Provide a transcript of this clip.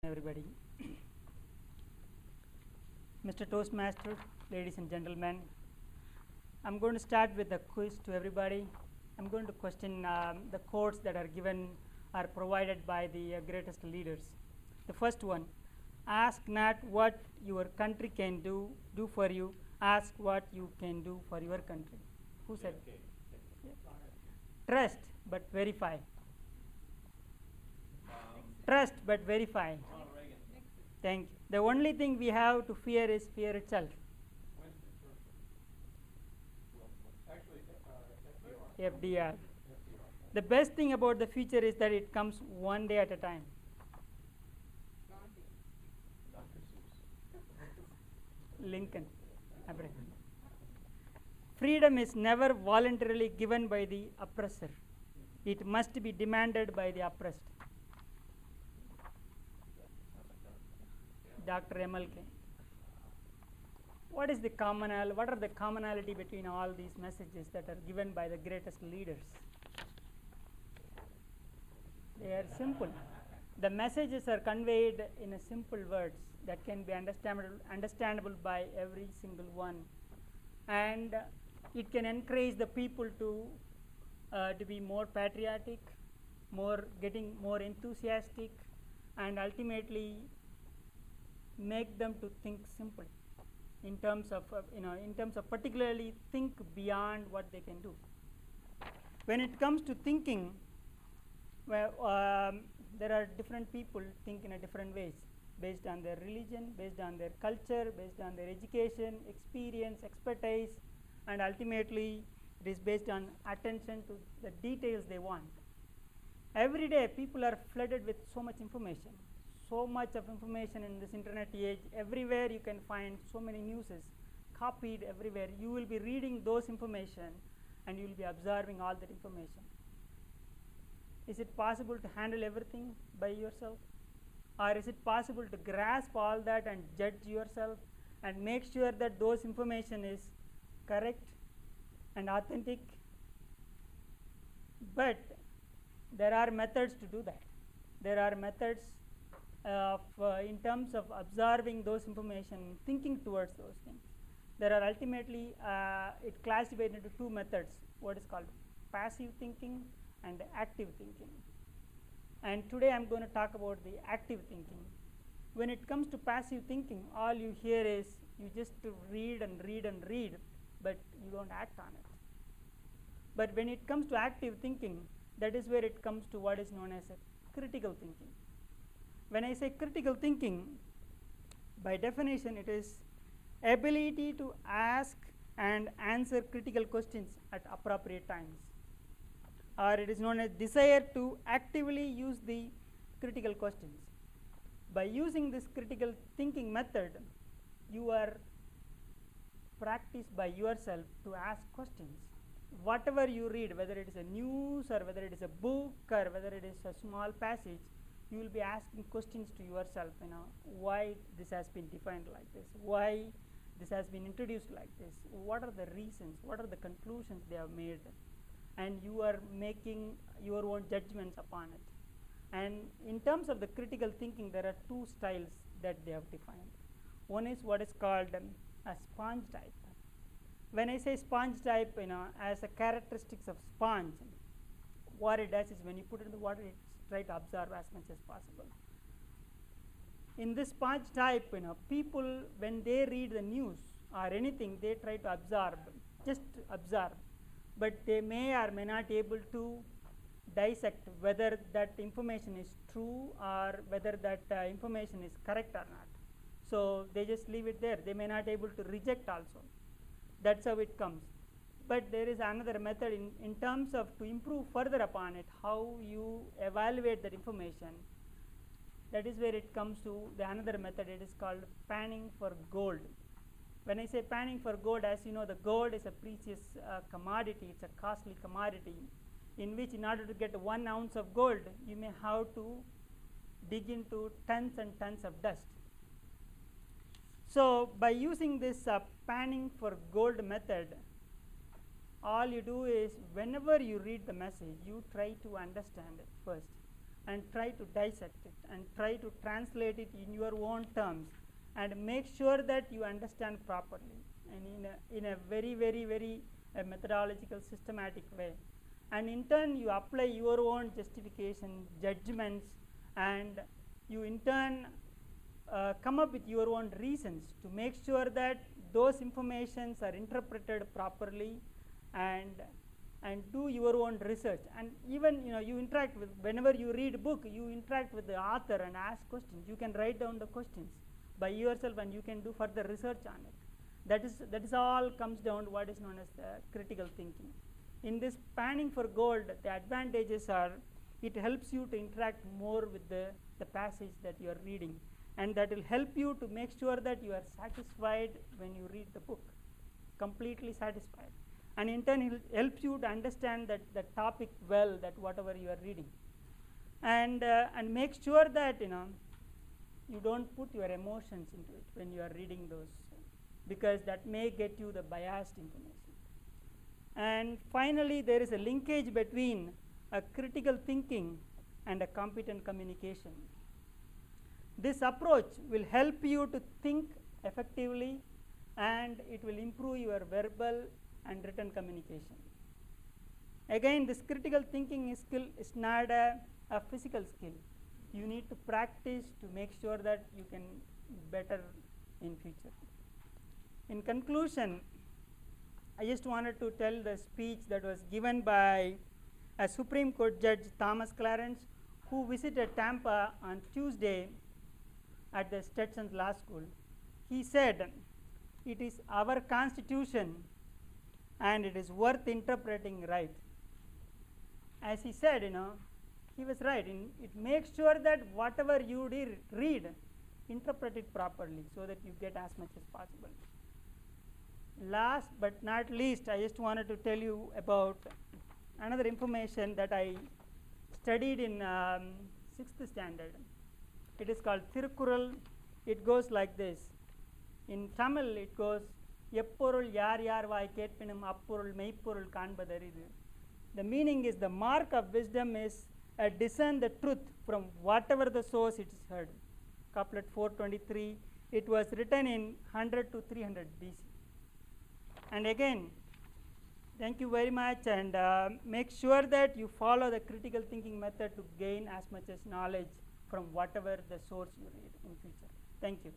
everybody. Mr. Toastmaster, ladies and gentlemen, I'm going to start with a quiz to everybody. I'm going to question the quotes that are given are provided by the greatest leaders. The first one, ask not what your country can do for you, ask what you can do for your country. Who said? Okay. Yeah. Trust but verify. Trust but verify. Thank you. The only thing we have to fear is fear itself. FDR. The best thing about the future is that it comes one day at a time. Lincoln. Abraham. Freedom is never voluntarily given by the oppressor. It must be demanded by the oppressed. Dr. MLK. What are the commonality between all these messages that are given by the greatest leaders? They are simple. The messages are conveyed in a simple words that can be understandable by every single one, and it can encourage the people to be more patriotic, getting more enthusiastic, and ultimately make them to think simple in terms of particularly think beyond what they can do. When it comes to thinking, well, there are different people think in a different ways based on their religion, based on their culture, based on their education, experience, expertise, and ultimately it is based on attention to the details they want. Every day people are flooded with so much information. So much of information in this internet age. Everywhere you can find so many newses copied everywhere. You will be reading those information and you will be observing all that information. Is it possible to handle everything by yourself? Or is it possible to grasp all that and judge yourself and make sure that those information is correct and authentic? But there are methods to do that. There are methods in terms of observing those information, thinking towards those things. There are ultimately it classified into two methods, what is called passive thinking and active thinking. And today I'm going to talk about the active thinking. When it comes to passive thinking, all you hear is you just read and read and read, but you don't act on it. But when it comes to active thinking, that is where it comes to what is known as a critical thinking. When I say critical thinking, by definition it is ability to ask and answer critical questions at appropriate times, or it is known as desire to actively use the critical questions. By using this critical thinking method, you are practiced by yourself to ask questions. Whatever you read, whether it is a news or whether it is a book or whether it is a small passage, you will be asking questions to yourself, why this has been defined like this, why this has been introduced like this, what are the reasons, what are the conclusions they have made, and you are making your own judgments upon it. And in terms of the critical thinking, there are two styles that they have defined. One is what is called a sponge type. When I say sponge type, as a characteristics of sponge, what it does is when you put it in the water, it try to observe as much as possible. In this sponge type, people when they read the news or anything, they try to observe, just observe, but they may or may not able to dissect whether that information is true or whether that information is correct or not. So they just leave it there. They may not able to reject also. That's how it comes. But there is another method in terms of to improve further upon it, how you evaluate that information. That is where it comes to the another method. It is called panning for gold. When I say panning for gold, as you know, the gold is a precious commodity. It's a costly commodity in which in order to get 1 ounce of gold, you may have to dig into tons and tons of dust. So by using this panning for gold method, all you do is whenever you read the message, you try to understand it first. and try to dissect it and try to translate it in your own terms and make sure that you understand properly and in a very, very, very methodological, systematic way. And in turn, you apply your own justification, judgments, and you in turn come up with your own reasons to make sure that those informations are interpreted properly and do your own research. And even you interact with, whenever you read a book, you interact with the author and ask questions. You can write down the questions by yourself and you can do further research on it. That is all comes down to what is known as critical thinking. In this panning for gold, the advantages are it helps you to interact more with the passage that you are reading, and that will help you to make sure that you are satisfied when you read the book, completely satisfied. And in turn, it will help you to understand that the topic well, that whatever you are reading, and make sure that you don't put your emotions into it when you are reading those, because that may get you the biased information. And finally, there is a linkage between a critical thinking and a competent communication. This approach will help you to think effectively, and it will improve your verbal and written communication. Again, this critical thinking skill is not a physical skill. You need to practice to make sure that you can better in future. In conclusion, I just wanted to tell the speech that was given by a Supreme Court Judge Thomas Clarence, who visited Tampa on Tuesday at the Stetson Law School. He said, "It is our Constitution and it is worth interpreting right." As he said, he was right. It makes sure that whatever you read, interpret it properly so that you get as much as possible. Last but not least, I just wanted to tell you about another information that I studied in 6th standard. It is called Thirukkural. It goes like this. In Tamil, it goes, "Epporul yar yar vai ketpinum appurul meipporul kanbadaridu." The meaning is the mark of wisdom is discern the truth from whatever the source it is heard. Couplet 423. It was written in 100 to 300 BC. And again, thank you very much, and make sure that you follow the critical thinking method to gain as much as knowledge from whatever the source you read in future. Thank you.